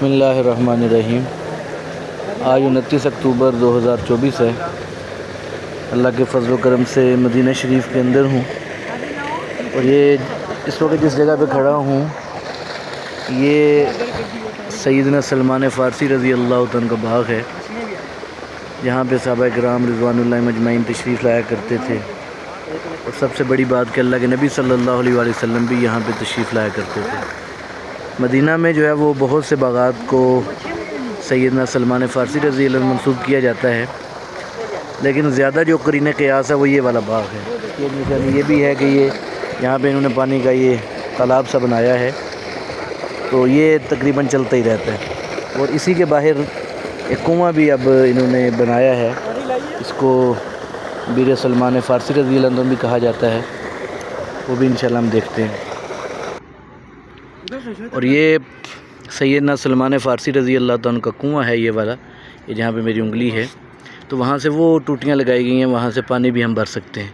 بسم اللہ الرحمن الرحیم۔ آج 29 اکتوبر 2024 ہے۔ اللہ کے فضل و کرم سے مدینہ شریف کے اندر ہوں، اور یہ اس وقت جس جگہ پہ کھڑا ہوں یہ سیدنا سلمان فارسی رضی اللہ عنہ کا باغ ہے، جہاں پہ صحابہ کرام رضوان اللہ مجمعین تشریف لایا کرتے تھے، اور سب سے بڑی بات کہ اللہ کے نبی صلی اللہ علیہ وآلہ وسلم بھی یہاں پہ تشریف لایا کرتے تھے۔ مدینہ میں جو ہے وہ بہت سے باغات کو سیدنا سلمان فارسی رضی اللہ عنہ منسوب کیا جاتا ہے، لیکن زیادہ جو قرین قیاس ہے وہ یہ والا باغ ہے۔ یہ بھی ہے کہ یہاں پہ انہوں نے پانی کا یہ تالاب سا بنایا ہے، تو یہ تقریباً چلتا ہی رہتا ہے۔ اور اسی کے باہر ایک کنواں بھی اب انہوں نے بنایا ہے، اس کو بیر سلمان فارسی رضی اللہ عنہ بھی کہا جاتا ہے، وہ بھی انشاءاللہ ہم دیکھتے ہیں۔ اور یہ سیدنا سلمان فارسی رضی اللہ عنہ کا کنواں ہے، یہ والا، یہ جہاں پہ میری انگلی ہے، تو وہاں سے وہ ٹوٹیاں لگائی گئی ہیں، وہاں سے پانی بھی ہم بھر سکتے ہیں۔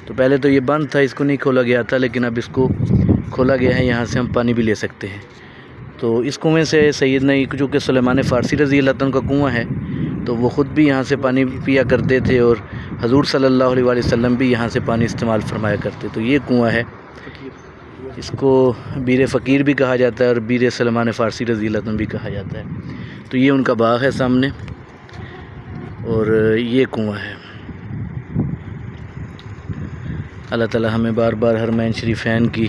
تو پہلے تو یہ بند تھا، اس کو نہیں کھولا گیا تھا، لیکن اب اس کو کھولا گیا ہے، یہاں سے ہم پانی بھی لے سکتے ہیں۔ تو اس کنویں سے سیدنا جو کہ سلمان فارسی رضی اللہ عنہ کا کنواں ہے، تو وہ خود بھی یہاں سے پانی پیا کرتے تھے، اور حضور صلی اللہ علیہ وآلہ وسلم بھی یہاں سے پانی استعمال فرمایا کرتے۔ تو یہ کنواں ہے، اس کو بیر فقیر بھی کہا جاتا ہے، اور بیر سلمان فارسی رضی اللہ عنہ بھی کہا جاتا ہے۔ تو یہ ان کا باغ ہے سامنے، اور یہ کنواں ہے۔ اللہ تعالی ہمیں بار بار حرمین شریفین کی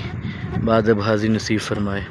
بادب حاضری نصیب فرمائے۔